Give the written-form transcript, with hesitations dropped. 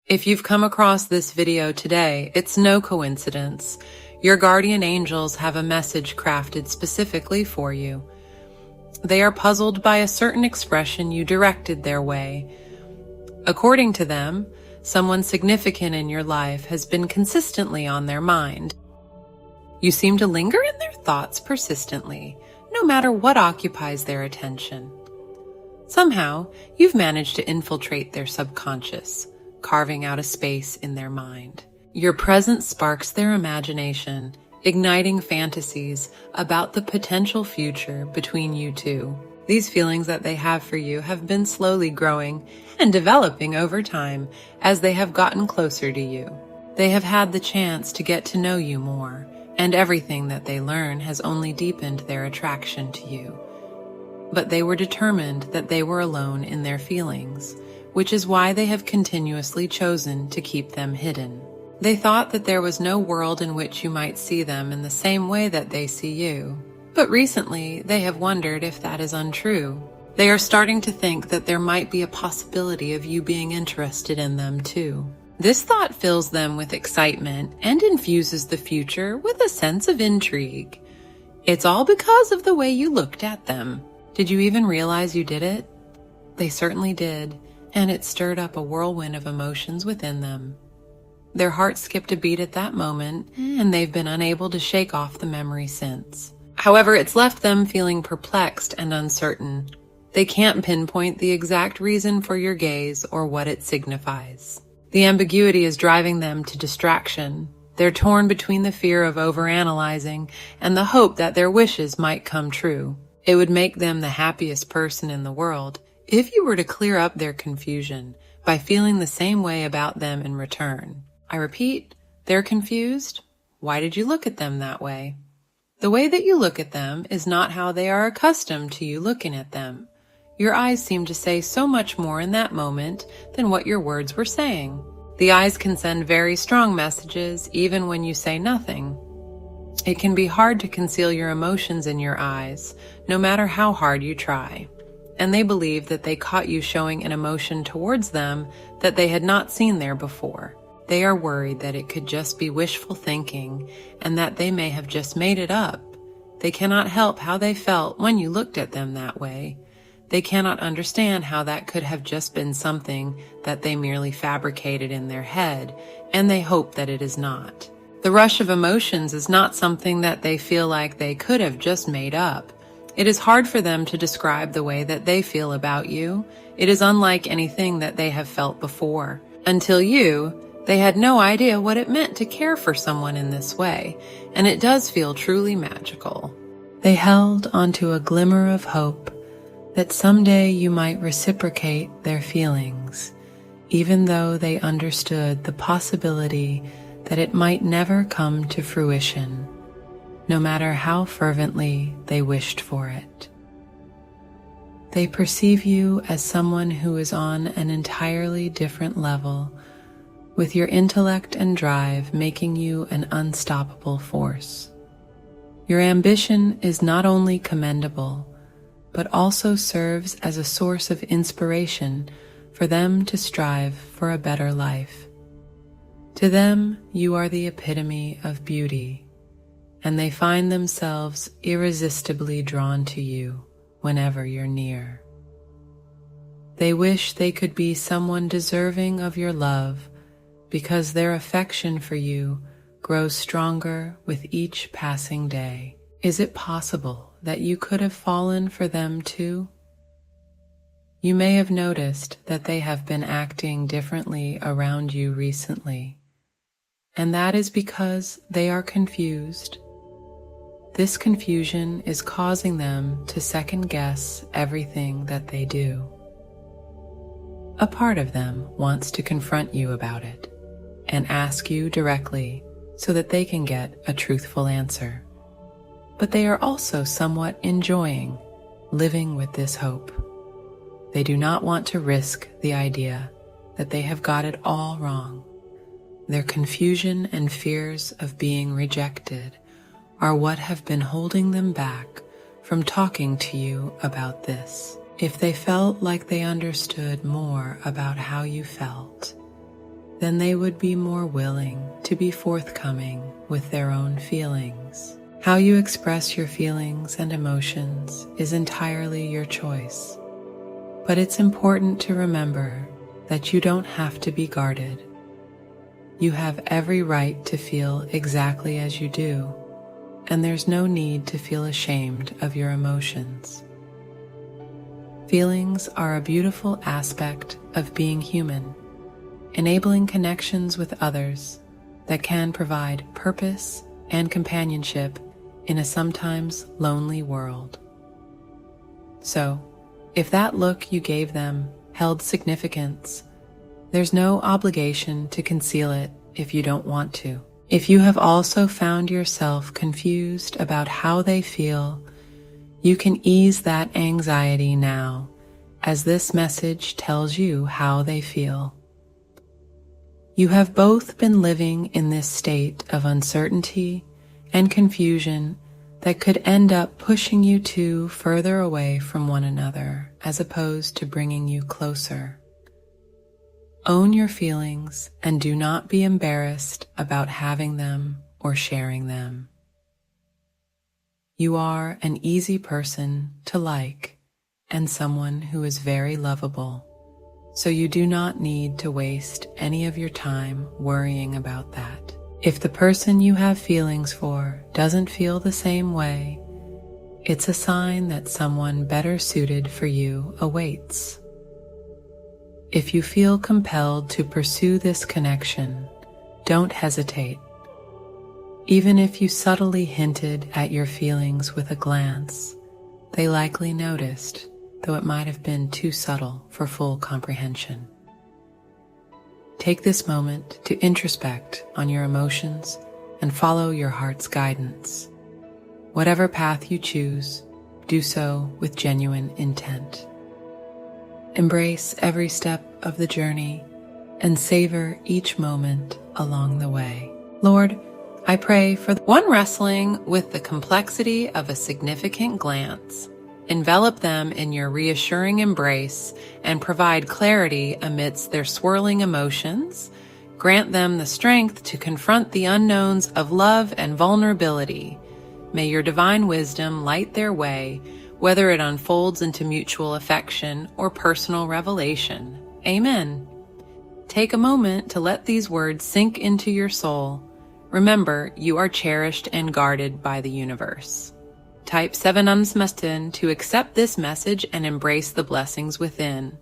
If you've come across this video today, it's no coincidence. Your guardian angels have a message crafted specifically for you. They are puzzled by a certain expression you directed their way. According to them, someone significant in your life has been consistently on their mind. You seem to linger in their thoughts persistently, no matter what occupies their attention. Somehow, you've managed to infiltrate their subconscious, carving out a space in their mind. Your presence sparks their imagination, igniting fantasies about the potential future between you two. These feelings that they have for you have been slowly growing and developing over time as they have gotten closer to you. They have had the chance to get to know you more, and everything that they learn has only deepened their attraction to you. But they were determined that they were alone in their feelings, which is why they have continuously chosen to keep them hidden. They thought that there was no world in which you might see them in the same way that they see you. But recently, they have wondered if that is untrue. They are starting to think that there might be a possibility of you being interested in them too. This thought fills them with excitement and infuses the future with a sense of intrigue. It's all because of the way you looked at them. Did you even realize you did it? They certainly did, and it stirred up a whirlwind of emotions within them. Their hearts skipped a beat at that moment, and they've been unable to shake off the memory since. However, it's left them feeling perplexed and uncertain. They can't pinpoint the exact reason for your gaze or what it signifies. The ambiguity is driving them to distraction. They're torn between the fear of overanalyzing and the hope that their wishes might come true. It would make them the happiest person in the world if you were to clear up their confusion by feeling the same way about them in return. I repeat, they're confused. Why did you look at them that way? The way that you look at them is not how they are accustomed to you looking at them. Your eyes seem to say so much more in that moment than what your words were saying. The eyes can send very strong messages even when you say nothing. It can be hard to conceal your emotions in your eyes, no matter how hard you try. And they believe that they caught you showing an emotion towards them that they had not seen there before. They are worried that it could just be wishful thinking and that they may have just made it up. They cannot help how they felt when you looked at them that way. They cannot understand how that could have just been something that they merely fabricated in their head, and they hope that it is not. The rush of emotions is not something that they feel like they could have just made up. It is hard for them to describe the way that they feel about you. It is unlike anything that they have felt before. Until they had no idea what it meant to care for someone in this way, and it does feel truly magical. They held onto a glimmer of hope that someday you might reciprocate their feelings, even though they understood the possibility that it might never come to fruition, no matter how fervently they wished for it. They perceive you as someone who is on an entirely different level, with your intellect and drive making you an unstoppable force. Your ambition is not only commendable, but also serves as a source of inspiration for them to strive for a better life. To them, you are the epitome of beauty, and they find themselves irresistibly drawn to you whenever you're near. They wish they could be someone deserving of your love, because their affection for you grows stronger with each passing day. Is it possible that you could have fallen for them too? You may have noticed that they have been acting differently around you recently, and that is because they are confused. This confusion is causing them to second-guess everything that they do. A part of them wants to confront you about it and ask you directly so that they can get a truthful answer. But they are also somewhat enjoying living with this hope. They do not want to risk the idea that they have got it all wrong. Their confusion and fears of being rejected are what have been holding them back from talking to you about this. If they felt like they understood more about how you felt, then they would be more willing to be forthcoming with their own feelings. How you express your feelings and emotions is entirely your choice, but it's important to remember that you don't have to be guarded. You have every right to feel exactly as you do, and there's no need to feel ashamed of your emotions. Feelings are a beautiful aspect of being human, enabling connections with others that can provide purpose and companionship in a sometimes lonely world. So, if that look you gave them held significance, there's no obligation to conceal it if you don't want to. If you have also found yourself confused about how they feel, you can ease that anxiety now, as this message tells you how they feel. You have both been living in this state of uncertainty and confusion that could end up pushing you two further away from one another as opposed to bringing you closer. Own your feelings and do not be embarrassed about having them or sharing them. You are an easy person to like and someone who is very lovable, so you do not need to waste any of your time worrying about that. If the person you have feelings for doesn't feel the same way, it's a sign that someone better suited for you awaits. If you feel compelled to pursue this connection, don't hesitate. Even if you subtly hinted at your feelings with a glance, they likely noticed, though it might have been too subtle for full comprehension. Take this moment to introspect on your emotions and follow your heart's guidance. Whatever path you choose, do so with genuine intent. Embrace every step of the journey and savor each moment along the way. Lord, I pray for one wrestling with the complexity of a significant glance. Envelop them in your reassuring embrace and provide clarity amidst their swirling emotions. Grant them the strength to confront the unknowns of love and vulnerability. May your divine wisdom light their way, whether it unfolds into mutual affection or personal revelation. Amen. Take a moment to let these words sink into your soul. Remember, you are cherished and guarded by the universe. Type 7 to accept this message and embrace the blessings within.